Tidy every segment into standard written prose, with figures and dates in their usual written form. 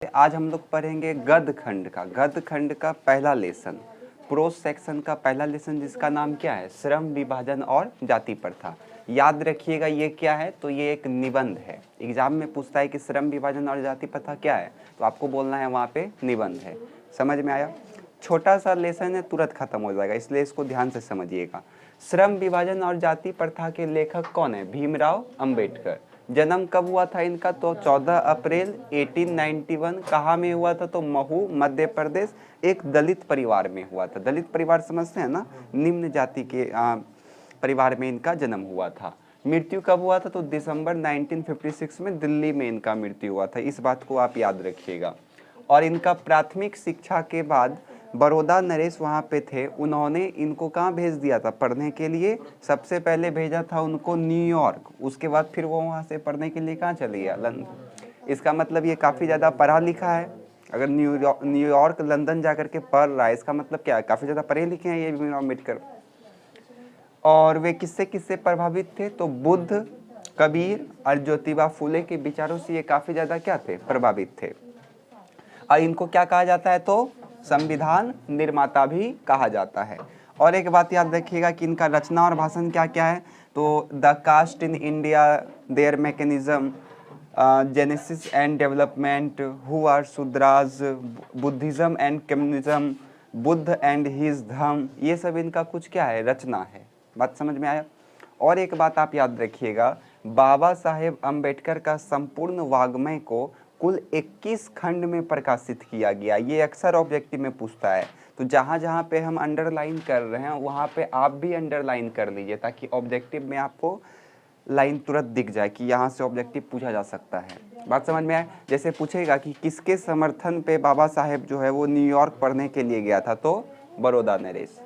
आज हम लोग पढ़ेंगे गद्य खंड का पहला लेसन, प्रोज सेक्शन का पहला लेसन, जिसका नाम क्या है? श्रम विभाजन और जाति प्रथा। याद रखिएगा ये क्या है, तो ये एक निबंध है। एग्जाम में पूछता है कि श्रम विभाजन और जाति प्रथा क्या है, तो आपको बोलना है वहाँ पे निबंध है। समझ में आया? छोटा सा लेसन है, तुरंत खत्म हो जाएगा, इसलिए इसको ध्यान से समझिएगा। श्रम विभाजन और जाति प्रथा के लेखक कौन है? भीमराव अंबेडकर। जन्म कब हुआ था इनका? तो 14 अप्रैल 1891। कहाँ में हुआ था? तो महू, मध्य प्रदेश, एक दलित परिवार में हुआ था। दलित परिवार समझते हैं ना, निम्न जाति के परिवार में इनका जन्म हुआ था। मृत्यु कब हुआ था? तो दिसंबर 1956 में दिल्ली में इनका मृत्यु हुआ था। इस बात को आप याद रखिएगा। और इनका प्राथमिक शिक्षा के बाद बड़ौदा नरेश वहाँ पे थे, उन्होंने इनको कहाँ भेज दिया था पढ़ने के लिए? सबसे पहले भेजा था उनको न्यूयॉर्क, उसके बाद फिर वो वहाँ से पढ़ने के लिए कहाँ चले गया? लंदन। इसका मतलब ये काफ़ी ज़्यादा पढ़ा लिखा है। अगर न्यूयॉर्क लंदन जा कर के पढ़ रहा है, इसका मतलब क्या है? काफ़ी ज़्यादा पढ़े लिखे हैं ये भीमराव अम्बेडकर। और वे किससे किससे प्रभावित थे? तो बुद्ध, कबीर और ज्योतिबा फुले के विचारों से ये काफ़ी ज़्यादा क्या थे? प्रभावित थे। और इनको क्या कहा जाता है? तो संविधान निर्माता भी कहा जाता है। और एक बात याद रखिएगा कि इनका रचना और भाषण क्या क्या है? तो the caste in India, their mechanism, genesis and development, who are Shudras, Buddhism and communism, Buddha and his dharma, ये सब इनका कुछ क्या है? रचना है। बात समझ में आया? और एक बात आप याद रखिएगा, बाबा साहेब अम्बेडकर का संपूर्ण वाङ्मय को कुल 21 खंड में प्रकाशित किया गया। ये अक्सर ऑब्जेक्टिव में पूछता है, तो जहाँ जहाँ पे हम अंडरलाइन कर रहे हैं वहाँ पे आप भी अंडरलाइन कर लीजिए, ताकि ऑब्जेक्टिव में आपको लाइन तुरंत दिख जाए कि यहाँ से ऑब्जेक्टिव पूछा जा सकता है। बात समझ में आए? जैसे पूछेगा कि किसके समर्थन पे बाबा साहेब जो है वो न्यूयॉर्क पढ़ने के लिए गया था, तो बड़ौदा नरेश।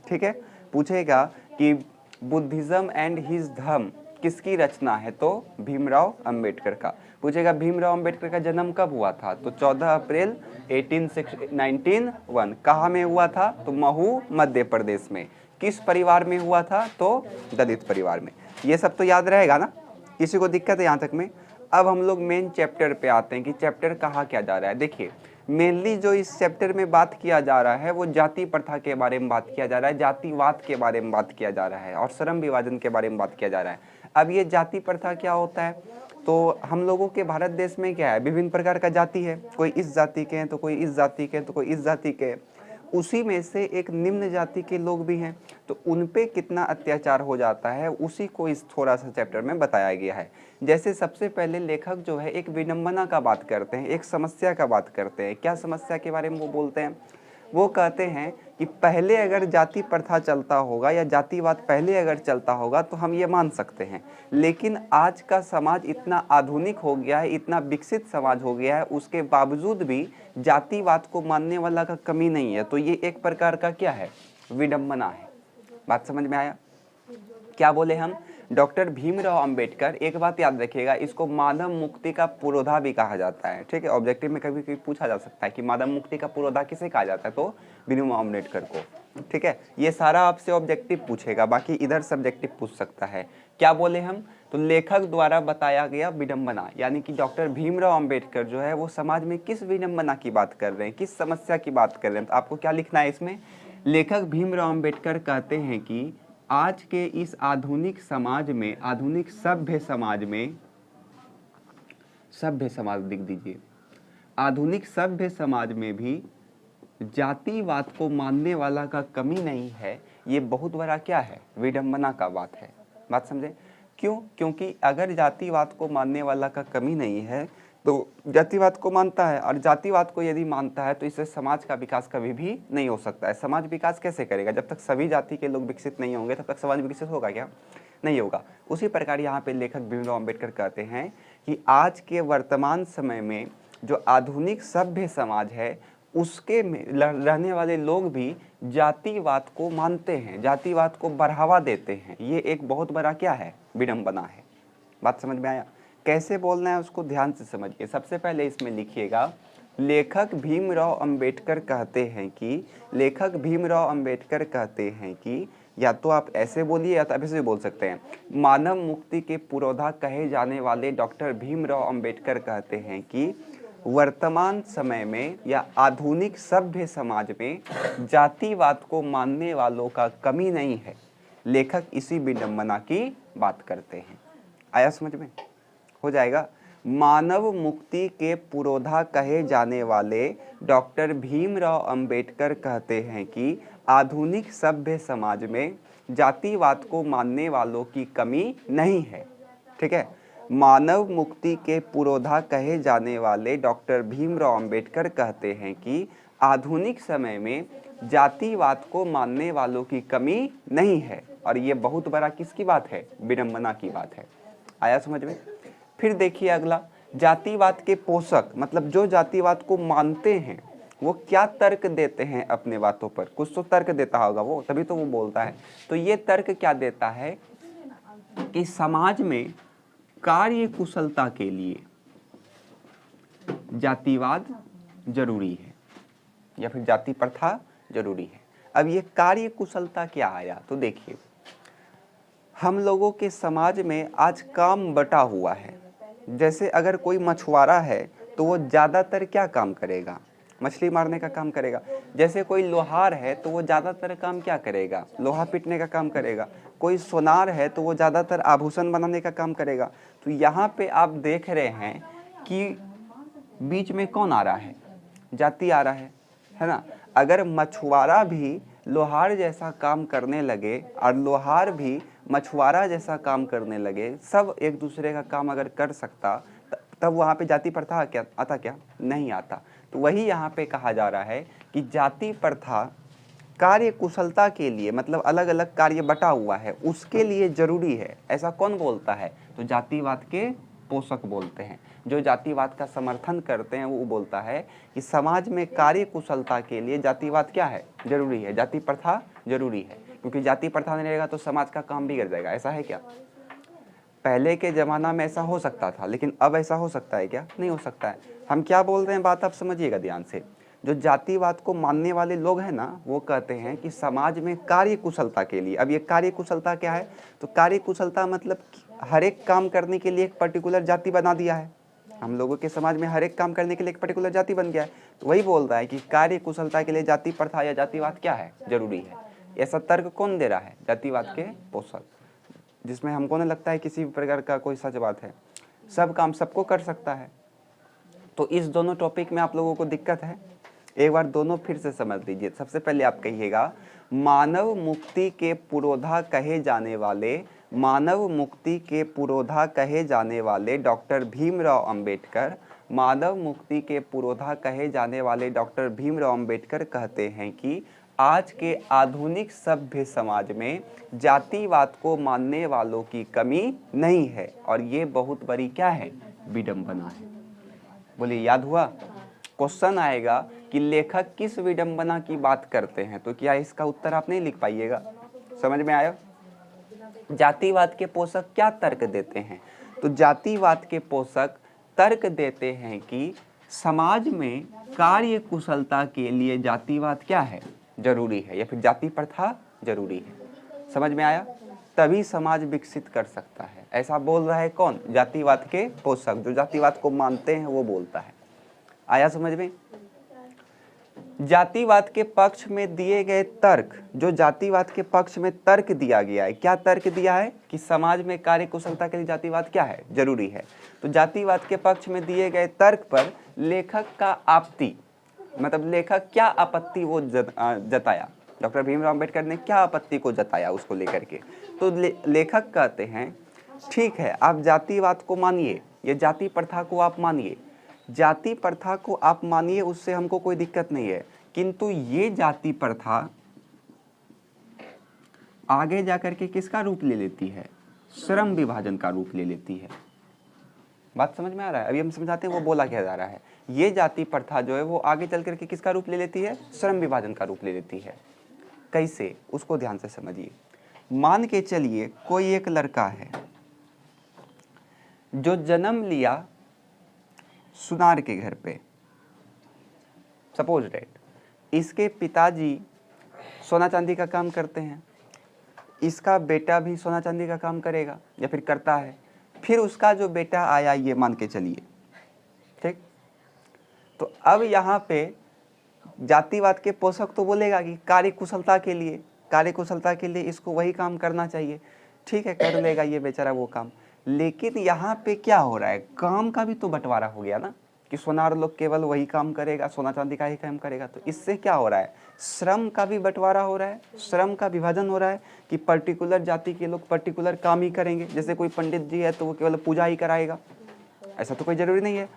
ठीक है। पूछेगा कि बुद्धिज्म एंड हिज धर्म किसकी रचना है? तो भीमराव अंबेडकर का। पूछेगा भीमराव अंबेडकर का जन्म कब हुआ था? तो 14 अप्रैल 1891। कहाँ में हुआ था? तो महू, मध्य प्रदेश में। किस परिवार में हुआ था? तो दलित परिवार में। ये सब तो याद रहेगा ना? किसी को दिक्कत है यहाँ तक में? अब हम लोग मेन चैप्टर पे आते हैं कि चैप्टर कहाँ क्या जा रहा है। देखिए, मेनली जो इस चैप्टर में बात किया जा रहा है वो जाति प्रथा के बारे में बात किया जा रहा है, जातिवाद के बारे में बात किया जा रहा है, और श्रम विभाजन के बारे में बात किया जा रहा है। अब ये जाति प्रथा क्या होता है? तो हम लोगों के भारत देश में क्या है? विभिन्न प्रकार का जाति है। कोई इस जाति के हैं, तो कोई इस जाति के हैं, तो कोई इस जाति के हैं। उसी में से एक निम्न जाति के लोग भी हैं, तो उन पे कितना अत्याचार हो जाता है उसी को इस थोड़ा सा चैप्टर में बताया गया है। जैसे सबसे पहले लेखक जो है एक विडंबना का बात करते हैं, एक समस्या का बात करते हैं। क्या समस्या के बारे में वो बोलते हैं? वो कहते हैं कि पहले अगर जाति प्रथा चलता होगा या जातिवाद पहले अगर चलता होगा तो हम ये मान सकते हैं, लेकिन आज का समाज इतना आधुनिक हो गया है, इतना विकसित समाज हो गया है, उसके बावजूद भी जातिवाद को मानने वाला का कमी नहीं है। तो ये एक प्रकार का क्या है? विडंबना है। बात समझ में आया? क्या बोले हम? डॉक्टर भीमराव अंबेडकर, एक बात याद रखिएगा, इसको मानव मुक्ति का पुरोधा भी कहा जाता है। ठीक है, ऑब्जेक्टिव में कभी कभी पूछा जा सकता है कि मानव मुक्ति का पुरोधा किसे कहा जाता है? तो भीमराव अंबेडकर को। ठीक है, ये सारा आपसे ऑब्जेक्टिव पूछेगा, बाकी इधर सब्जेक्टिव पूछ सकता है। क्या बोले हम? तो लेखक द्वारा बताया गया विडंबना, यानी कि डॉक्टर भीमराव अंबेडकर जो है वो समाज में किस विडंबना की बात कर रहे हैं, किस समस्या की बात कर रहे हैं। तो आपको क्या लिखना है इसमें? लेखक भीमराव अंबेडकर कहते हैं कि आज के इस आधुनिक समाज में, आधुनिक सभ्य समाज में, सभ्य समाज लिख दीजिए, आधुनिक सभ्य समाज में भी जातिवाद को मानने वाला का कमी नहीं है। ये बहुत बड़ा क्या है? विडंबना का बात है। बात समझे? क्यों? क्योंकि अगर जातिवाद को मानने वाला का कमी नहीं है तो जातिवाद को मानता है, और जातिवाद को यदि मानता है तो इससे समाज का विकास कभी भी नहीं हो सकता है। समाज विकास कैसे करेगा? जब तक सभी जाति के लोग विकसित नहीं होंगे तब तक समाज विकसित होगा क्या? नहीं होगा। उसी प्रकार यहाँ पे लेखक भीमराव अंबेडकर कहते हैं कि आज के वर्तमान समय में जो आधुनिक सभ्य समाज है उसके में रहने वाले लोग भी जातिवाद को मानते हैं, जातिवाद को बढ़ावा देते हैं। ये एक बहुत बड़ा क्या है? विडंबना है। बात समझ में आया? कैसे बोलना है उसको ध्यान से समझिए। सबसे पहले इसमें लिखिएगा, लेखक भीमराव अंबेडकर कहते हैं कि, लेखक भीमराव अंबेडकर कहते हैं कि, या तो आप ऐसे बोलिए या तो आप ऐसे भी बोल सकते हैं, मानव मुक्ति के पुरोधा कहे जाने वाले डॉक्टर भीमराव अंबेडकर कहते हैं कि वर्तमान समय में या आधुनिक सभ्य समाज में जातिवाद को मानने वालों का कमी नहीं है। लेखक इसी विडंबना की बात करते हैं। आया समझ में? हो जाएगा। मानव मुक्ति के पुरोधा कहे जाने वाले डॉक्टर भीमराव अंबेडकर कहते हैं कि आधुनिक सभ्य समाज में जातिवाद को मानने वालों की कमी नहीं है। ठीक है, मानव मुक्ति के पुरोधा कहे जाने वाले डॉक्टर भीमराव अंबेडकर कहते हैं कि आधुनिक समय में जातिवाद को मानने वालों की कमी नहीं है। और ये बहुत बड़ा किसकी बात है? विडंबना की बात है। आया समझ में? फिर देखिए अगला, जातिवाद के पोषक मतलब जो जातिवाद को मानते हैं वो क्या तर्क देते हैं अपने बातों पर। कुछ तो तर्क देता होगा वो, तभी तो वो बोलता है। तो ये तर्क क्या देता है कि समाज में कार्य कुशलता के लिए जातिवाद जरूरी है या फिर जाति प्रथा जरूरी है। अब ये कार्य कुशलता क्या आया? तो देखिए, हम लोगों के समाज में आज काम बटा हुआ है। जैसे अगर कोई मछुआरा है तो वो ज़्यादातर क्या काम करेगा? मछली मारने का काम करेगा। जैसे कोई लोहार है तो वो ज़्यादातर काम क्या करेगा? लोहा पीटने का काम करेगा। कोई सोनार है तो वो ज़्यादातर आभूषण बनाने का काम करेगा। तो यहाँ पे आप देख रहे हैं कि बीच में कौन आ रहा है? जाति आ रहा है ना। अगर मछुआरा भी लोहार जैसा काम करने लगे और लोहार भी मछुआरा जैसा काम करने लगे, सब एक दूसरे का काम अगर कर सकता, तब वहाँ पे जाति प्रथा क्या आता? क्या नहीं आता। तो वही यहाँ पे कहा जा रहा है कि जाति प्रथा कार्य कुशलता के लिए, मतलब अलग अलग कार्य बटा हुआ है उसके लिए जरूरी है। ऐसा कौन बोलता है? तो जातिवाद के पोषक बोलते हैं। जो जातिवाद का समर्थन करते हैं वो बोलता है कि समाज में कार्य कुशलता के लिए जातिवाद क्या है? जरूरी है, जाति प्रथा जरूरी है। क्योंकि जाति प्रथा नहीं रहेगा तो समाज का काम बिगड़ जाएगा। ऐसा है क्या? पहले के ज़माना में ऐसा हो सकता था, लेकिन अब ऐसा हो सकता है क्या? नहीं हो सकता है। हम क्या बोल रहे हैं, बात आप समझिएगा ध्यान से। जो जातिवाद को मानने वाले लोग हैं ना, वो कहते हैं कि समाज में कार्य कुशलता के लिए, अब ये कार्य कुशलता क्या है? तो कार्य कुशलता मतलब हर एक काम करने के लिए एक पर्टिकुलर जाति बना दिया है। हम लोगों के समाज में हर एक काम करने के लिए एक पर्टिकुलर जाति बन गया है। तो वही बोल रहा है कि कार्य कुशलता के लिए जाति प्रथा या जातिवाद क्या है? जरूरी है। ऐसा तर्क कौन दे रहा है? जातिवाद के पोषक, जिसमें हमको नहीं लगता है किसी प्रकार का कोई सच बात है। सब काम सबको कर सकता है। तो इस दोनों टॉपिक में आप लोगों को दिक्कत है। एक बार दोनों फिर से समझ लीजिए। सबसे पहले आप कहिएगा, मानव मुक्ति के पुरोधा कहे जाने वाले, मानव मुक्ति के पुरोधा कहे जाने वाले डॉक्टर भीमराव अंबेडकर, मानव मुक्ति के पुरोधा कहे जाने वाले डॉक्टर भीमराव अंबेडकर कहते हैं कि आज के आधुनिक सभ्य समाज में जातिवाद को मानने वालों की कमी नहीं है। और ये बहुत बड़ी क्या है? विडंबना है। बोलिए, याद हुआ? क्वेश्चन आएगा कि लेखक किस विडंबना की बात करते हैं, तो क्या इसका उत्तर आप नहीं लिख पाइएगा? समझ में आया? जातिवाद के पोषक क्या तर्क देते हैं? तो जातिवाद के पोषक तर्क देते हैं कि समाज में कार्य कुशलता के लिए जातिवाद क्या है? जरूरी है, या फिर जाति प्रथा जरूरी है। समझ में आया? तभी समाज विकसित कर सकता है। ऐसा बोल रहा है कौन? जातिवाद के पोषक, जो जातिवाद को मानते हैं वो बोलता है। आया समझ में? जातिवाद के पक्ष में दिए गए तर्क, जो जातिवाद के पक्ष में तर्क दिया गया है, क्या तर्क दिया है? कि समाज में कार्य कुशलता के लिए जातिवाद क्या है? जरूरी है। तो जातिवाद के पक्ष में दिए गए तर्क पर लेखक का आपत्ति, मतलब लेखक क्या आपत्ति वो जताया, डॉक्टर भीमराव अंबेडकर ने क्या आपत्ति को जताया उसको लेकर के। तो लेखक कहते हैं ठीक है, आप जातिवाद को मानिए, ये जाति प्रथा को आप मानिए, जाति प्रथा को आप मानिए, उससे हमको कोई दिक्कत नहीं है। किंतु ये जाति प्रथा आगे जाकर के किसका रूप ले लेती है? श्रम विभाजन का रूप ले लेती है। बात समझ में आ रहा है? अभी हम समझाते हैं वो बोला क्या जा रहा है। ये जाति प्रथा जो है वो आगे चल करके किसका रूप ले लेती है? श्रम विभाजन का रूप ले लेती है। कैसे? उसको ध्यान से समझिए। मान के चलिए कोई एक लड़का है जो जन्म लिया सुनार के घर पे, सपोज डेट, इसके पिताजी सोना चांदी का काम करते हैं, इसका बेटा भी सोना चांदी का काम करेगा या फिर करता है। फिर उसका जो बेटा आया, ये मान के चलिए, ठीक, तो अब यहाँ पे जातिवाद के पोषक तो बोलेगा कि कार्यकुशलता के लिए इसको वही काम करना चाहिए। ठीक है, कर लेगा ये बेचारा वो काम। लेकिन यहाँ पे क्या हो रहा है, काम का भी तो बंटवारा हो गया ना, कि सोनार लोग केवल वही काम करेगा, सोना चांदी का ही काम करेगा। तो इससे क्या हो रहा है, श्रम का भी बंटवारा हो रहा है, श्रम का विभाजन हो रहा है कि पर्टिकुलर जाति के लोग पर्टिकुलर काम ही करेंगे। जैसे कोई पंडित जी है तो वो केवल पूजा ही कराएगा, ऐसा तो कोई ज़रूरी नहीं है।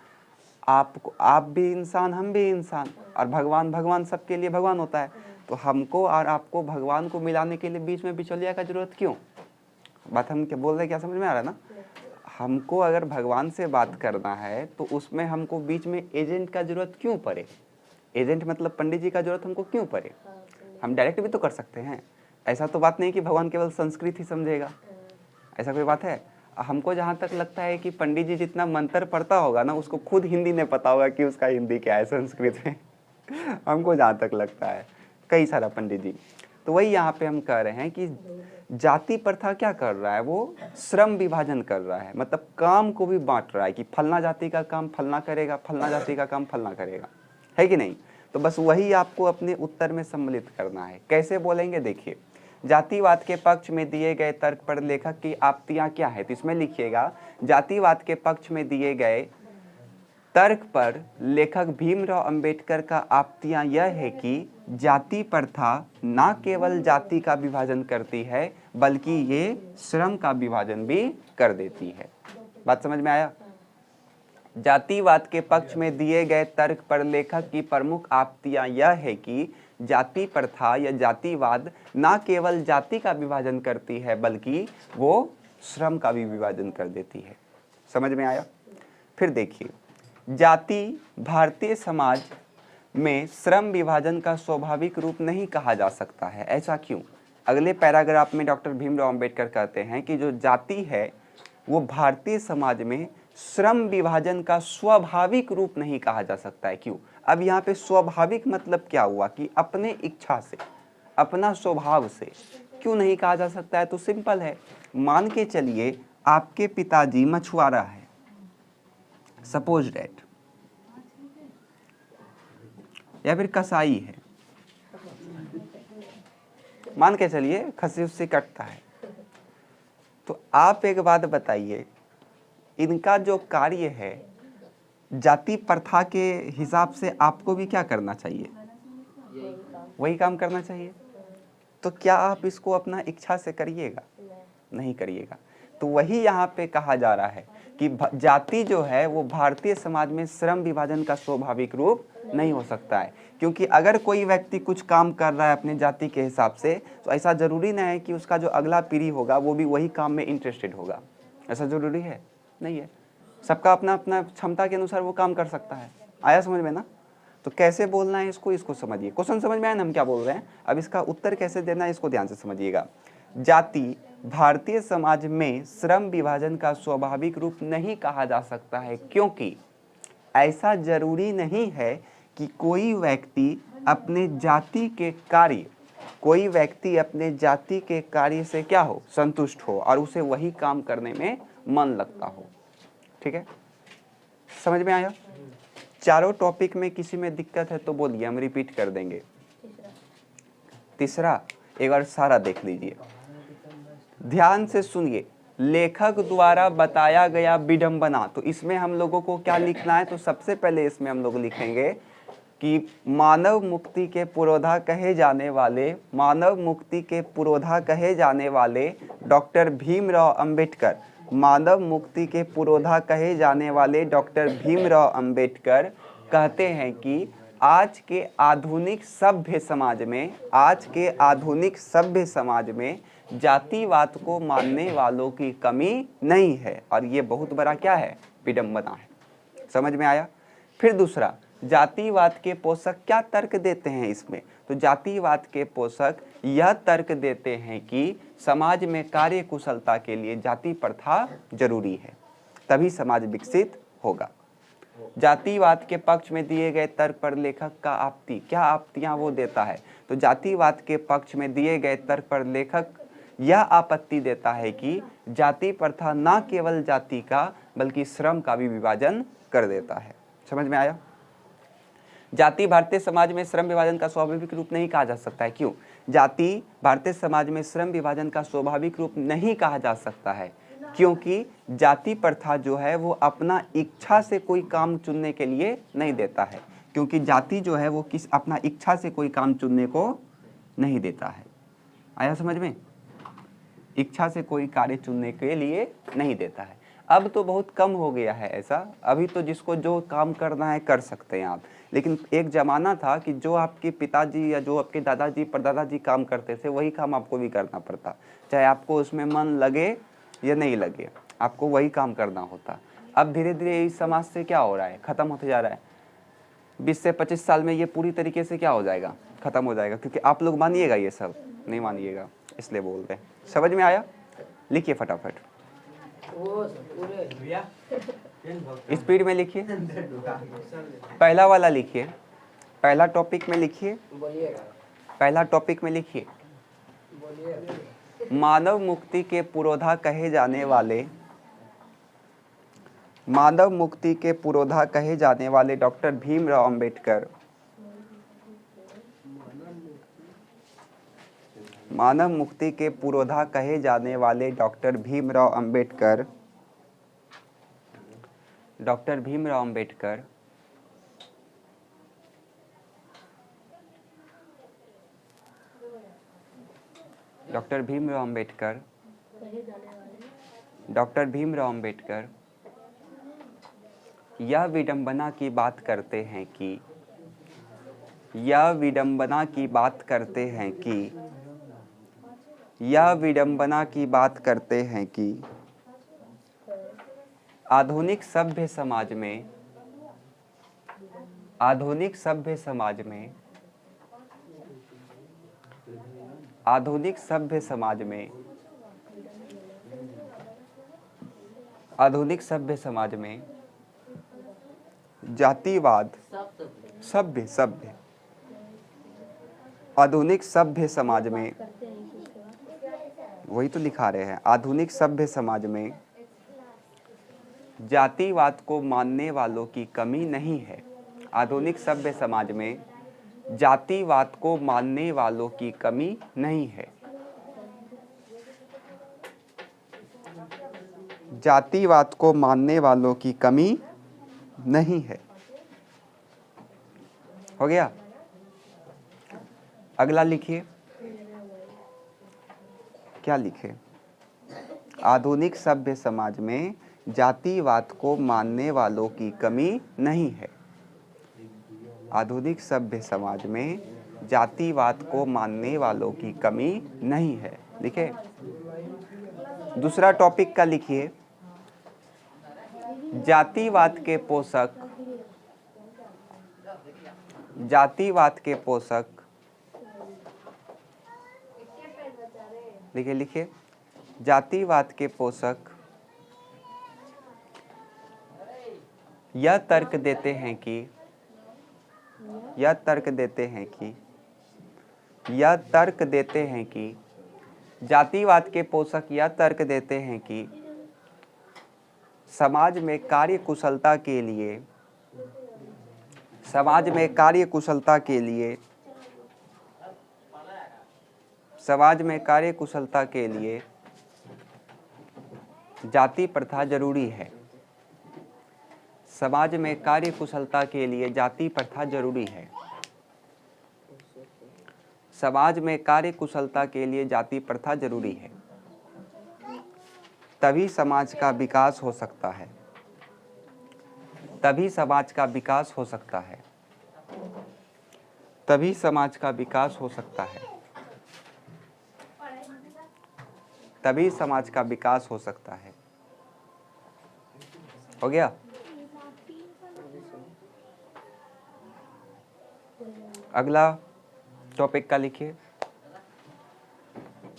आप भी इंसान, हम भी इंसान, और भगवान सबके लिए भगवान होता है। तो हमको और आपको भगवान को मिलाने के लिए बीच में बिचौलिया का जरूरत क्यों? बात हम क्या बोल रहे हैं, क्या समझ में आ रहा है ना? हमको अगर भगवान से बात करना है तो उसमें हमको बीच में एजेंट का जरूरत क्यों पड़े? एजेंट मतलब पंडित जी का जरूरत हमको क्यों पड़े? हम डायरेक्ट भी तो कर सकते हैं। ऐसा तो बात नहीं कि भगवान केवल संस्कृत ही समझेगा, ऐसा कोई बात है? हमको जहाँ तक लगता है कि पंडित जी जितना मंत्र पढ़ता होगा ना, उसको खुद हिंदी नहीं पता होगा कि उसका हिंदी क्या है संस्कृत में। हमको जहाँ तक लगता है, कई सारा पंडित जी। तो वही यहाँ पे हम कह रहे हैं कि जाति प्रथा क्या कर रहा है, वो श्रम विभाजन कर रहा है, मतलब काम को भी बांट रहा है कि फलना जाति का काम फलना करेगा, फलना जाति का काम फलना करेगा, है कि नहीं? तो बस वही आपको अपने उत्तर में सम्मिलित करना है। कैसे बोलेंगे, देखिए, जातिवाद के पक्ष में दिए गए तर्क पर लेखक की आपत्तियां क्या है? तो इसमें लिखिएगा, जातिवाद के पक्ष में दिए गए तर्क पर लेखक भीमराव अंबेडकर का आपत्तियां यह है कि जाति प्रथा न केवल जाति का विभाजन करती है बल्कि ये श्रम का विभाजन भी कर देती है। बात समझ में आया? जातिवाद के पक्ष में दिए गए तर्क पर लेखक की प्रमुख आपत्तियां यह है कि जाति प्रथा या जातिवाद न केवल जाति का विभाजन करती है बल्कि वो श्रम का भी विभाजन कर देती है। समझ में आया? फिर देखिए, जाति भारतीय समाज में श्रम विभाजन का स्वाभाविक रूप नहीं कहा जा सकता है। ऐसा क्यों? अगले पैराग्राफ में डॉक्टर भीमराव अंबेडकर कहते हैं कि जो जाति है वो भारतीय समाज में श्रम विभाजन का स्वाभाविक रूप नहीं कहा जा सकता है। क्यों? अब यहाँ पे स्वाभाविक मतलब क्या हुआ कि अपने इच्छा से, अपना स्वभाव से क्यों नहीं कहा जा सकता है? तो सिंपल है, मान के चलिए आपके पिताजी मछुआरा है, सपोज डैट, या फिर कसाई है, मान के चलिए खस्सी उस्सी कटता है। तो आप एक बात बताइए, इनका जो कार्य है जाति प्रथा के हिसाब से आपको भी क्या करना चाहिए? वही काम करना चाहिए। तो क्या आप इसको अपना इच्छा से करिएगा? नहीं करिएगा। तो वही यहाँ पे कहा जा रहा है कि जाति जो है वो भारतीय समाज में श्रम विभाजन का स्वाभाविक रूप नहीं हो सकता है। क्योंकि अगर कोई व्यक्ति कुछ काम कर रहा है अपने जाति के हिसाब से, तो ऐसा जरूरी नहीं है कि उसका जो अगला पीढ़ी होगा वो भी वही काम में इंटरेस्टेड होगा। ऐसा जरूरी है? नहीं है। सबका अपना अपना क्षमता के अनुसार वो काम कर सकता है। आया समझ में ना? तो कैसे बोलना है इसको समझिए। क्वेश्चन समझ में आया ना हम क्या बोल रहे हैं? अब इसका उत्तर कैसे देना है इसको ध्यान से समझिएगा। जाति भारतीय समाज में श्रम विभाजन का स्वाभाविक रूप नहीं कहा जा सकता है क्योंकि ऐसा जरूरी नहीं है कि कोई व्यक्ति अपने जाति के कार्य से क्या हो, संतुष्ट हो और उसे वही काम करने में मन लगता हो। ठीक है, समझ में आया? चारों टॉपिक में किसी में दिक्कत है तो बोलिए, हम रिपीट कर देंगे। तीसरा एक बार सारा देख लीजिए, ध्यान से सुनिए। लेखक द्वारा बताया गया विडंबना, तो इसमें हम लोगों को क्या लिखना है? तो सबसे पहले इसमें हम लोग लिखेंगे कि मानव मुक्ति के पुरोधा कहे जाने वाले डॉक्टर भीमराव अंबेडकर, मानव मुक्ति के पुरोधा कहे जाने वाले डॉक्टर भीमराव अंबेडकर कहते हैं कि आज के आधुनिक सभ्य समाज में जातिवाद को मानने वालों की कमी नहीं है। और ये बहुत बड़ा क्या है? विडंबना है। समझ में आया? फिर दूसरा, जातिवाद के पोषक क्या तर्क देते हैं इसमें? तो जातिवाद के पोषक यह तर्क देते हैं कि समाज में कार्य कुशलता के लिए जाति प्रथा जरूरी है, तभी समाज विकसित होगा। जातिवाद के पक्ष में दिए गए तर्क पर लेखक का आपत्ति, क्या आपत्तियां वो देता है? तो जातिवाद के पक्ष में दिए गए तर्क पर लेखक यह आपत्ति देता है कि जाति प्रथा न केवल जाति का बल्कि श्रम का भी विभाजन कर देता है। समझ में आया? जाति भारतीय समाज में श्रम विभाजन का स्वाभाविक रूप नहीं कहा जा सकता है। क्यों? जाति भारतीय समाज में श्रम विभाजन का स्वाभाविक रूप नहीं कहा जा सकता है, क्योंकि जाति प्रथा जो है वो अपना इच्छा से कोई काम चुनने के लिए नहीं देता है, क्योंकि जाति जो है वो अपना इच्छा से कोई काम चुनने को नहीं देता है। आया समझ में? इच्छा से कोई कार्य चुनने के लिए नहीं देता है। अब तो बहुत कम हो गया है ऐसा, अभी तो जिसको जो काम करना है कर सकते हैं आप, लेकिन एक ज़माना था कि जो आपके पिताजी या जो आपके दादाजी परदादाजी काम करते थे वही काम आपको भी करना पड़ता, चाहे आपको उसमें मन लगे या नहीं लगे, आपको वही काम करना होता। अब धीरे धीरे इस समाज से क्या हो रहा है, ख़त्म होते जा रहा है। 20 से 25 साल में ये पूरी तरीके से क्या हो जाएगा, ख़त्म हो जाएगा, क्योंकि आप लोग मानिएगा ये सब नहीं मानिएगा, इसलिए बोल रहे हैं। समझ में आया? लिखिए फटाफट, स्पीड में लिखिए। पहला वाला लिखिए, पहला टॉपिक में लिखिए, पहला टॉपिक में लिखिए। मानव मुक्ति के पुरोधा कहे जाने वाले, मानव मुक्ति के पुरोधा कहे जाने वाले डॉक्टर भीमराव अंबेडकर, मानव मुक्ति के पुरोधा कहे जाने वाले doctor Bhimrao Ambedkar, doctor Bhimrao Ambedkar doctor Bhimrao Ambedkar doctor Bhimrao Ambedkar यह विडंबना की बात करते हैं कि, यह विडंबना की बात करते हैं कि, यह विडंबना की बात करते हैं कि आधुनिक सभ्य समाज में, आधुनिक सभ्य समाज में, आधुनिक सभ्य समाज में, आधुनिक सभ्य समाज में जातिवाद, सभ्य सभ्य आधुनिक सभ्य समाज में, वही तो लिखा रहे हैं, आधुनिक सभ्य समाज में जातिवाद को मानने वालों की कमी नहीं है। आधुनिक सभ्य समाज में जातिवाद को मानने वालों की कमी नहीं है। जातिवाद को मानने वालों की कमी नहीं है। हो गया? अगला लिखिए, क्या लिखे? आधुनिक सभ्य समाज में जातिवाद को मानने वालों की कमी नहीं है। आधुनिक सभ्य समाज में जातिवाद को मानने वालों की कमी नहीं है। लिखे? दूसरा टॉपिक का लिखिए, जातिवाद के पोषक, जातिवाद के पोषक, लिखिए लिखिए, जातिवाद के पोषक यह तर्क देते हैं कि, यह तर्क देते हैं कि, यह तर्क देते हैं कि, जातिवाद के पोषक यह तर्क देते हैं कि समाज में कार्य कुशलता के लिए, समाज में कार्य कुशलता के लिए, समाज में कार्य कुशलता के लिए जाति प्रथा जरूरी है। समाज में कार्य कुशलता के लिए जाति प्रथा जरूरी है। समाज में कार्य कुशलता के लिए जाति प्रथा जरूरी है, तभी समाज का विकास हो सकता है, तभी समाज का विकास हो सकता है, तभी समाज का विकास हो सकता है, तभी समाज का विकास हो सकता है। हो गया? अगला टॉपिक का लिखिए,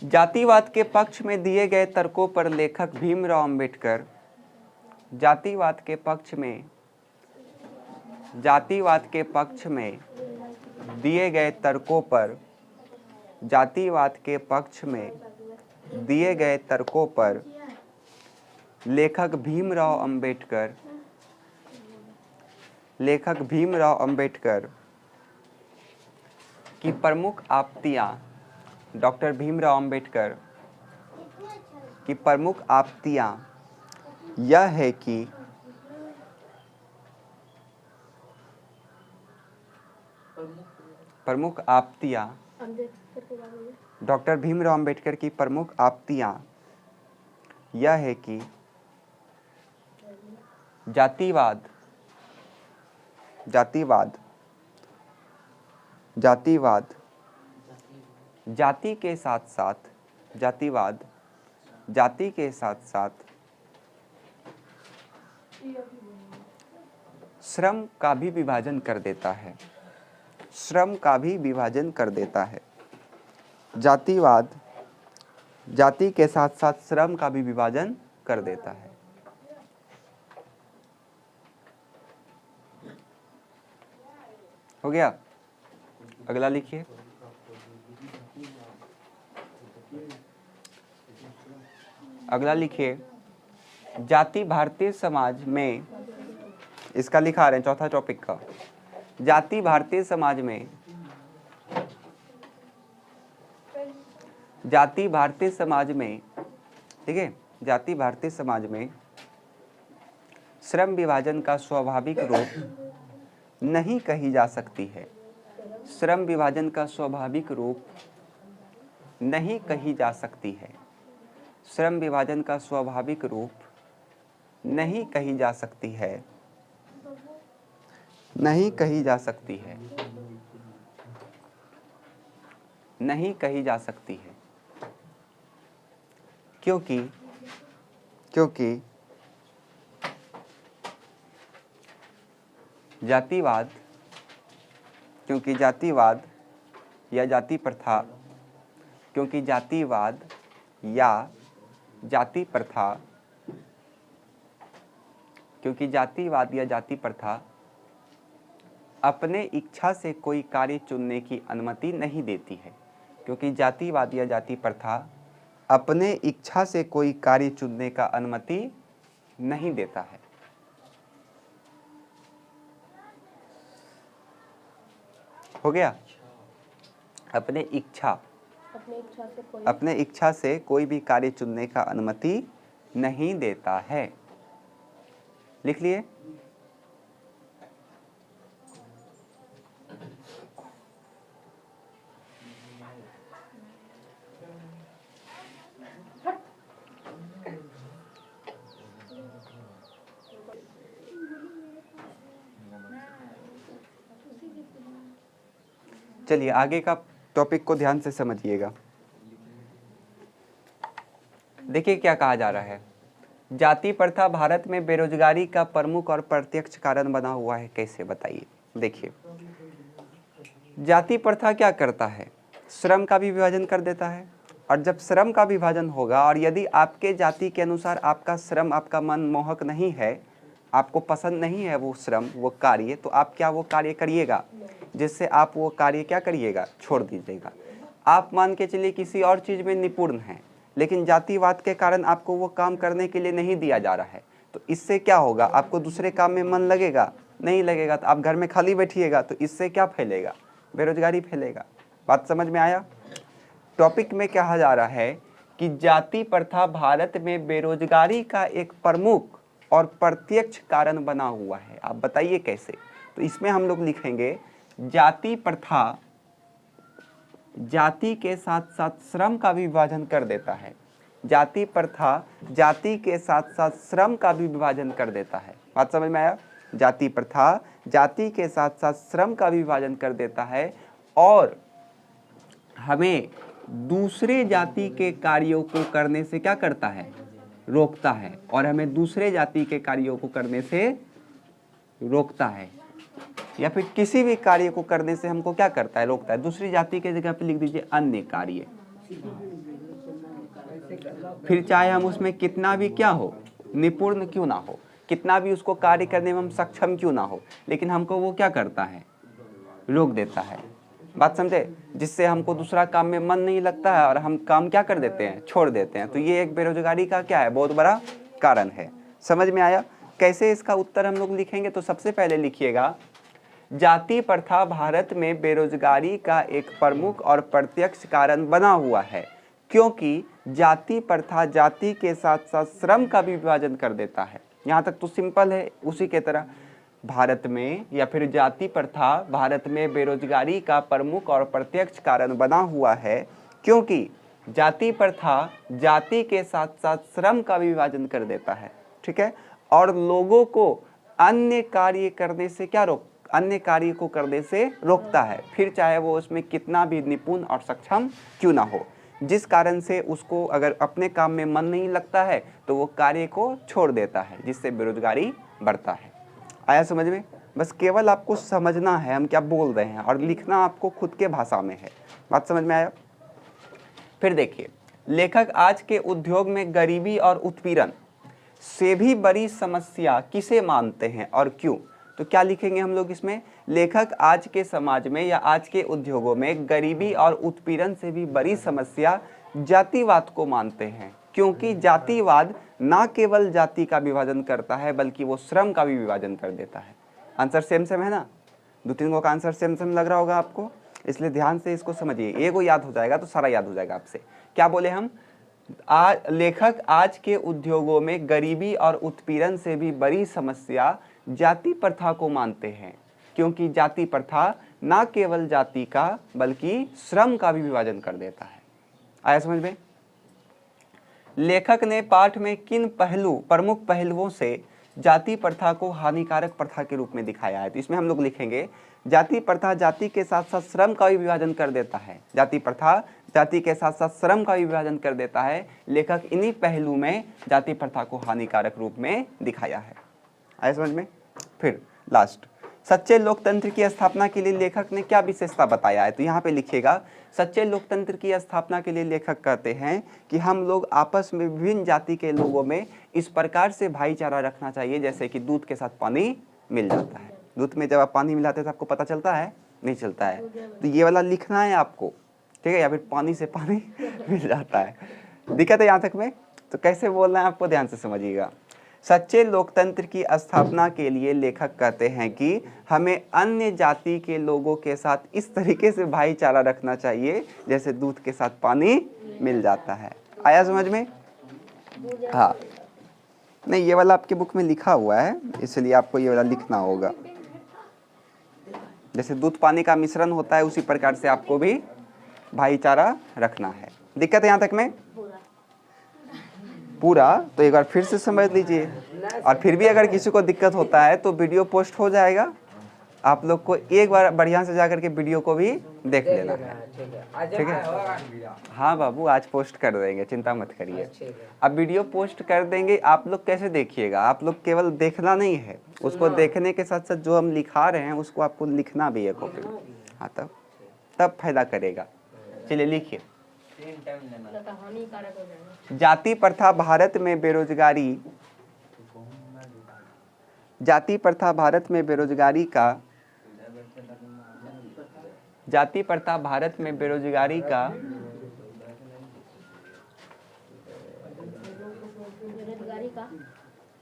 जातिवाद के पक्ष में दिए गए तर्कों पर लेखक भीमराव अंबेडकर, जातिवाद के पक्ष में, जातिवाद के पक्ष में दिए गए तर्कों पर, जातिवाद के पक्ष में दिए गए तर्कों पर लेखक भीमराव अंबेडकर, लेखक भीमराव अंबेडकर की प्रमुख आपत्तियां डॉक्टर भीमराव अंबेडकर की प्रमुख आपत्तियां यह है कि प्रमुख आपत्तियां डॉक्टर भीमराव अंबेडकर की प्रमुख आपत्तियां यह है कि जातिवाद जातिवाद जातिवाद जाति के साथ साथ जातिवाद जाति के साथ साथ श्रम का भी विभाजन कर देता है, श्रम का भी विभाजन कर देता है। जातिवाद जाति के साथ साथ श्रम का भी विभाजन कर देता है। हो गया? अगला लिखिए। अगला लिखिए, जाति भारतीय समाज में, इसका लिखा रहे हैं चौथा टॉपिक का, जाति भारतीय समाज में, जाति भारतीय समाज में, ठीक है, जाति भारतीय समाज में श्रम विभाजन का स्वाभाविक रूप नहीं कही जा सकती है। श्रम विभाजन का स्वाभाविक रूप नहीं कही जा सकती है। श्रम विभाजन का स्वाभाविक रूप नहीं कही जा सकती है, नहीं कही जा सकती है, नहीं कही जा सकती है, क्योंकि जातिवाद क्योंकि जातिवाद या जाति प्रथा क्योंकि जातिवाद या जाति प्रथा क्योंकि जातिवाद या जाति प्रथा अपने इच्छा से कोई कार्य चुनने की अनुमति नहीं देती है। क्योंकि जातिवाद या जाति प्रथा अपने इच्छा से कोई कार्य चुनने का अनुमति नहीं देता है। हो गया? अपने इच्छा से कोई भी कार्य चुनने का अनुमति नहीं देता है। लिख लिए? चलिए आगे का टॉपिक को ध्यान से समझिएगा। देखिए क्या कहा जा रहा है। जाति प्रथा भारत में बेरोजगारी का प्रमुख और प्रत्यक्ष कारण बना हुआ है। कैसे बताइए? देखिए, जाति प्रथा क्या करता है? श्रम का भी विभाजन कर देता है। और जब श्रम का विभाजन होगा और यदि आपके जाति के अनुसार आपका श्रम आपका मन मोहक नहीं है, आपको पसंद नहीं है वो श्रम वो कार्य, तो आप क्या वो कार्य करिएगा जिससे आप वो कार्य क्या करिएगा? छोड़ दीजिएगा। आप मान के चलिए किसी और चीज़ में निपुण हैं, लेकिन जातिवाद के कारण आपको वो काम करने के लिए नहीं दिया जा रहा है, तो इससे क्या होगा? आपको दूसरे काम में मन लगेगा? नहीं लगेगा। तो आप घर में खाली बैठिएगा, तो इससे क्या फैलेगा? बेरोजगारी फैलेगा। बात समझ में आया? टॉपिक में कहा जा रहा है कि जाति प्रथा भारत में बेरोजगारी का एक प्रमुख और प्रत्यक्ष कारण बना हुआ है। आप बताइए कैसे? तो इसमें हम लोग लिखेंगे जाति प्रथा जाति के साथ साथ श्रम का भी विभाजन कर देता है। जाति प्रथा जाति के साथ साथ श्रम का भी विभाजन कर देता है। बात समझ में आया? जाति प्रथा जाति के साथ साथ श्रम का भी विभाजन कर देता है और हमें दूसरे जाति के कार्यों को करने से क्या करता है? रोकता है। और हमें दूसरे जाति के कार्यों को करने से रोकता है, या फिर किसी भी कार्य को करने से हमको क्या करता है? रोकता है। दूसरी जाति के जगह पे लिख दीजिए अन्य कार्य। फिर चाहे हम उसमें कितना भी क्या हो, निपुण क्यों ना हो, कितना भी उसको कार्य करने में हम सक्षम क्यों ना हो, लेकिन हमको वो क्या करता है? रोक देता है। बात समझे? जिससे हमको दूसरा काम में मन नहीं लगता है और हम काम क्या कर देते हैं? छोड़ देते हैं। तो ये एक बेरोजगारी का क्या है? बहुत बड़ा कारण है। समझ में आया? कैसे इसका उत्तर हम लोग लिखेंगे? तो सबसे पहले लिखिएगा जाति प्रथा भारत में बेरोजगारी का एक प्रमुख और प्रत्यक्ष कारण बना हुआ है, क्योंकि जाति प्रथा जाति के साथ साथ श्रम का भी विभाजन कर देता है। यहाँ तक तो सिंपल है। उसी के तरह भारत में या फिर जाति प्रथा भारत में बेरोजगारी का प्रमुख और प्रत्यक्ष कारण बना हुआ है, क्योंकि जाति प्रथा जाति के साथ साथ श्रम का भी विभाजन कर देता है। ठीक है, और लोगों को अन्य कार्य करने से अन्य कार्य को करने से रोकता है, फिर चाहे वो उसमें कितना भी निपुण और सक्षम क्यों ना हो, जिस कारण से उसको अगर अपने काम में मन नहीं लगता है तो वो कार्य को छोड़ देता है, जिससे बेरोजगारी बढ़ता है। आया समझ में? बस केवल आपको समझना है हम क्या बोल रहे हैं, और लिखना आपको खुद के भाषा में है। बात समझ में आया? फिर देखिए, लेखक आज के उद्योग में गरीबी और उत्पीड़न से भी बड़ी समस्या किसे मानते हैं और क्यों? तो क्या लिखेंगे हम लोग इसमें? लेखक आज के समाज में या आज के उद्योगों में गरीबी और उत्पीड़न से भी बड़ी समस्या जातिवाद को मानते हैं, क्योंकि जातिवाद ना केवल जाति का विभाजन करता है बल्कि वो श्रम का भी विभाजन कर देता है। आंसर सेम सेम है ना? 2-3 का आंसर सेम सेम लग रहा होगा आपको, इसलिए ध्यान से इसको समझिए। एगो याद हो जाएगा तो सारा याद हो जाएगा आपसे। क्या बोले हम? लेखक आज के उद्योगों में गरीबी और उत्पीड़न से भी बड़ी समस्या जाति प्रथा को मानते हैं, क्योंकि जाति प्रथा ना केवल जाति का बल्कि श्रम का भी विभाजन कर देता है। आया समझ में? लेखक ने पाठ में किन प्रमुख पहलुओं से जाति प्रथा को हानिकारक प्रथा के रूप में दिखाया है? तो इसमें हम लोग लिखेंगे जाति प्रथा जाति के साथ साथ श्रम का भी विभाजन कर देता है। जाति प्रथा जाति के साथ साथ श्रम का भी विभाजन कर देता है। लेखक इन्हीं पहलू में जाति प्रथा को हानिकारक रूप में दिखाया है। आया समझ में? फिर लास्ट, सच्चे लोकतंत्र की स्थापना के लिए लेखक ने क्या विशेषता बताया है? तो यहाँ पे लिखिएगा, सच्चे लोकतंत्र की स्थापना के लिए लेखक कहते हैं कि हम लोग आपस में विभिन्न जाति के लोगों में इस प्रकार से भाईचारा रखना चाहिए जैसे कि दूध के साथ पानी मिल जाता है। दूध में जब आप पानी मिलाते हैं तो आपको पता चलता है? नहीं चलता है। तो ये वाला लिखना है आपको, ठीक है? या फिर पानी से पानी मिल जाता है। दिक्कत है यहाँ तक में? तो कैसे बोलना है आपको, ध्यान से समझिएगा। सच्चे लोकतंत्र की स्थापना के लिए लेखक कहते हैं कि हमें अन्य जाति के लोगों के साथ इस तरीके से भाईचारा रखना चाहिए जैसे दूध के साथ पानी मिल जाता है। आया समझ में? हाँ, नहीं ये वाला आपके बुक में लिखा हुआ है, इसलिए आपको ये वाला लिखना होगा। जैसे दूध पानी का मिश्रण होता है उसी प्रकार से आपको भी भाईचारा रखना है। दिक्कत है यहाँ तक में? पूरा तो एक बार फिर से समझ लीजिए, और फिर भी अगर किसी को दिक्कत होता है तो वीडियो पोस्ट हो जाएगा, आप लोग को एक बार बढ़िया से जाकर के वीडियो को भी देख लेना है। ठीक है? हाँ बाबू, आज पोस्ट कर देंगे, चिंता मत करिए। अब वीडियो पोस्ट कर देंगे, आप लोग कैसे देखिएगा? आप लोग केवल देखना नहीं है, उसको देखने के साथ साथ जो हम लिखा रहे हैं उसको आपको लिखना भी है कॉपी में। हाँ, तब फायदा करेगा। चलिए लिखिए, जाति प्रथा भारत में बेरोजगारी जाति प्रथा भारत में बेरोजगारी का जाति प्रथा भारत में बेरोजगारी का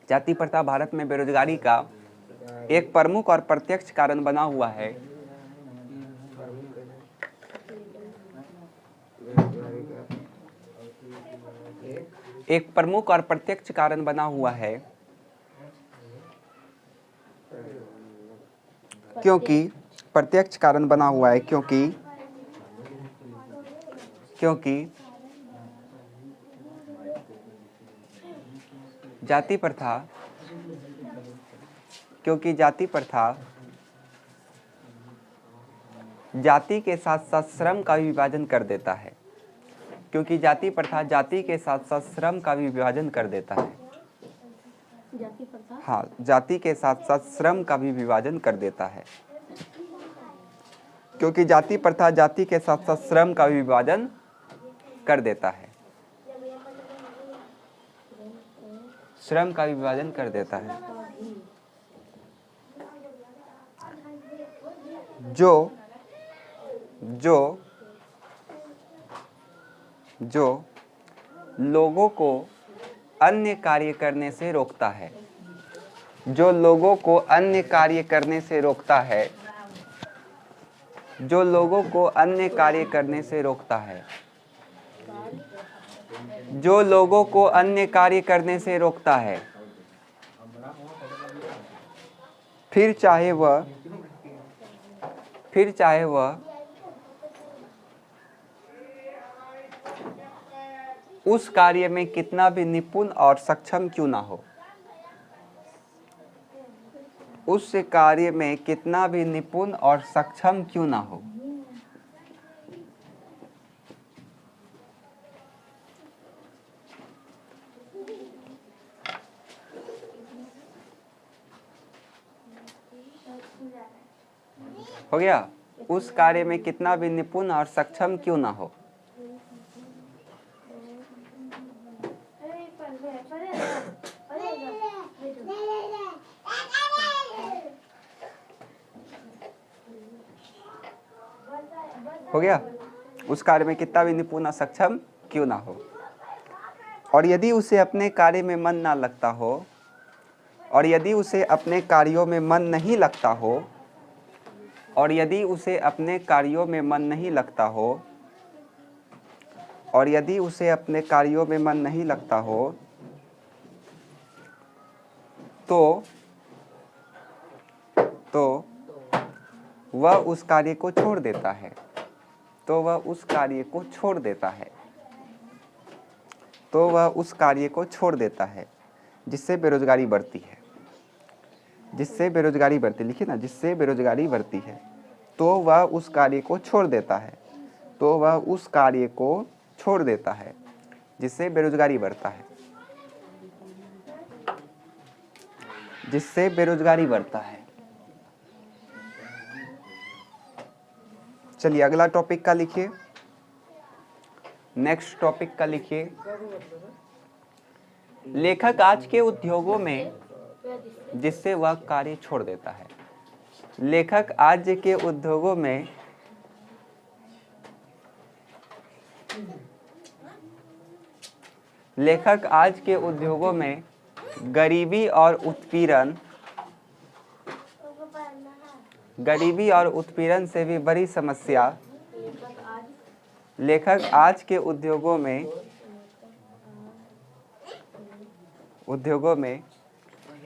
जाति प्रथा भारत में बेरोजगारी का एक प्रमुख और प्रत्यक्ष कारण बना हुआ है। एक प्रमुख और प्रत्यक्ष कारण बना हुआ है, क्योंकि प्रत्यक्ष कारण बना हुआ है क्योंकि जाति प्रथा जाति के साथ साथ श्रम का भी विभाजन कर देता है। क्योंकि जाति प्रथा जाति के साथ साथ श्रम का भी विभाजन कर देता है। हाँ, जाति के साथ साथ श्रम का भी विभाजन कर देता है, क्योंकि जाति प्रथा जाति के साथ साथ श्रम का भी विभाजन कर देता है। श्रम का भी विभाजन कर देता है। जो लोगों को अन्य कार्य करने से रोकता है। जो लोगों को अन्य कार्य करने से रोकता है जो लोगों को अन्य कार्य करने से रोकता है। जो लोगों को अन्य कार्य करने से रोकता है, फिर चाहे वह उस कार्य में कितना भी निपुण और सक्षम क्यों ना हो। उस कार्य में कितना भी निपुण और सक्षम क्यों ना हो। हो गया? उस कार्य में कितना भी निपुण और सक्षम क्यों ना हो। हो गया? उस कार्य में कितना भी निपुण और सक्षम क्यों ना हो। और यदि उसे अपने कार्य में मन ना लगता हो, और यदि उसे अपने कार्यों में मन नहीं लगता हो, और यदि उसे अपने कार्यों में मन नहीं लगता हो, और यदि उसे अपने कार्यों में मन नहीं लगता हो, तो वह उस कार्य को छोड़ देता है। तो वह उस कार्य को छोड़ देता है। तो वह उस कार्य को छोड़ देता है, जिससे बेरोजगारी बढ़ती है। जिससे बेरोजगारी बढ़ती, लिखिए ना, जिससे बेरोजगारी बढ़ती है। तो वह उस कार्य को छोड़ देता है। तो वह उस कार्य को छोड़ देता है, जिससे बेरोजगारी बढ़ता है। जिससे बेरोजगारी बढ़ता है। चलिए अगला टॉपिक का लिखिए। नेक्स्ट टॉपिक का लिखिए। लेखक आज के उद्योगों में जिससे वह कार्य छोड़ देता है। लेखक आज के उद्योगों में लेखक आज के उद्योगों में गरीबी और उत्पीड़न से भी बड़ी समस्या। लेखक आज के उद्योगों में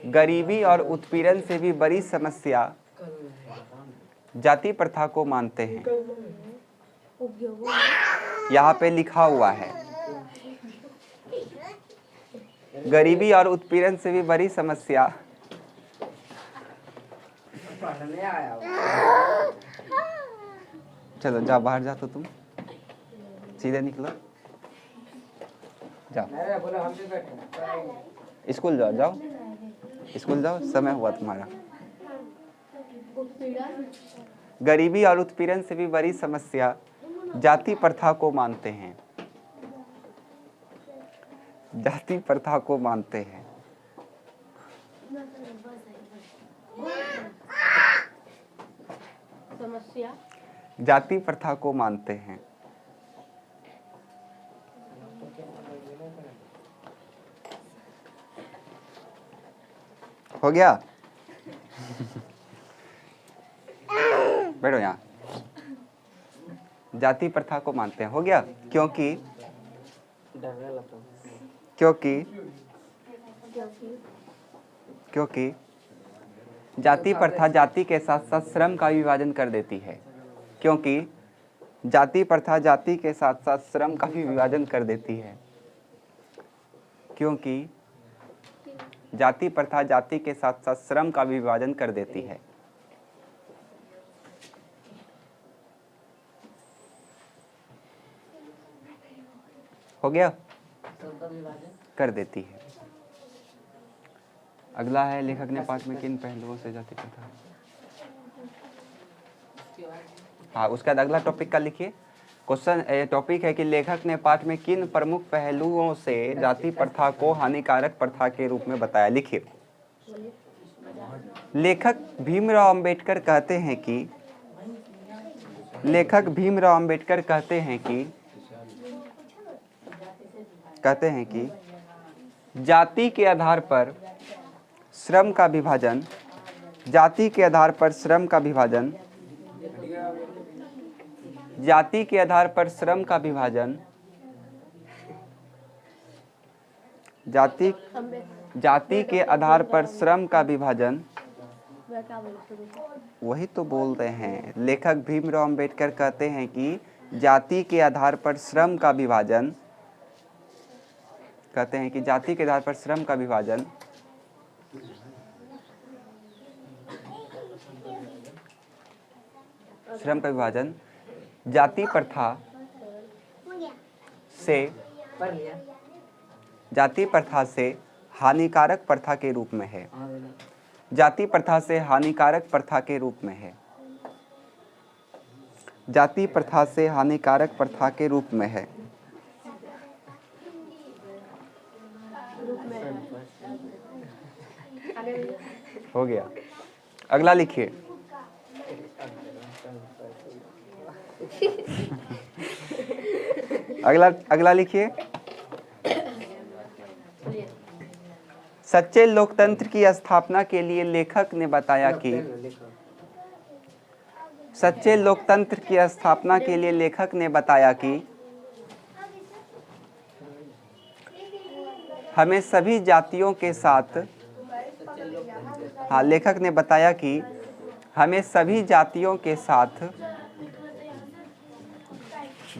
गरीबी और उत्पीड़न से भी बड़ी समस्या जाति प्रथा को मानते हैं। यहाँ पे लिखा हुआ है, गरीबी और उत्पीड़न से भी बड़ी समस्या चलो जाओ बाहर, जा तो तुम सीधे निकलो, जाओ स्कूल जाओ स्कूल जाओ, समय हुआ तुम्हारा। गरीबी और उत्पीड़न से भी बड़ी समस्या जाति प्रथा को मानते हैं। जाति प्रथा को मानते हैं। समस्या जाति प्रथा को मानते हैं। हो गया? बैठो यहाँ। जाति प्रथा को मानते हैं। हो गया? क्योंकि जाति प्रथा जाति के साथ साथ श्रम का विभाजन कर देती है। क्योंकि जाति प्रथा जाति के साथ साथ श्रम का भी विभाजन कर देती है। क्योंकि जाति प्रथा जाति के साथ साथ श्रम का भी विभाजन कर देती है। हो गया? कर देती है। अगला है, लेखक ने पाठ में किन पहलुओं से जाति प्रथा। हाँ, उसका अगला टॉपिक का लिखिए। क्वेश्चन टॉपिक है कि लेखक ने पाठ में किन प्रमुख पहलुओं से जाति प्रथा को हानिकारक प्रथा के रूप में बताया। लिखिए। लेखक भीमराव अंबेडकर कहते हैं कि जाति के आधार पर श्रम का विभाजन जाति के आधार पर श्रम का विभाजन, जाति के आधार पर श्रम का विभाजन, वही तो बोल रहे हैं। लेखक भीमराव अंबेडकर कहते हैं कि जाति के आधार पर श्रम का विभाजन, कहते हैं कि जाति के आधार पर श्रम का विभाजन जाति प्रथा से हानिकारक प्रथा के रूप में है। जाति प्रथा से हानिकारक प्रथा के रूप में है। जाति प्रथा से हानिकारक प्रथा के रूप में है। हो गया। अगला लिखिए। अगला लिखिए। सच्चे लोकतंत्र की स्थापना के लिए लेखक ने बताया कि सच्चे लोकतंत्र की स्थापना के लिए लेखक ने बताया कि हमें सभी जातियों के साथ लेखक ने बताया कि हमें सभी जातियों के साथ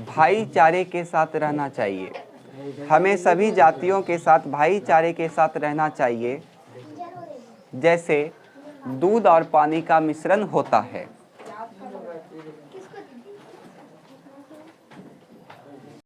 भाईचारे के साथ रहना चाहिए। हमें सभी जातियों के साथ भाईचारे के साथ रहना चाहिए, जैसे दूध और पानी का मिश्रण होता है।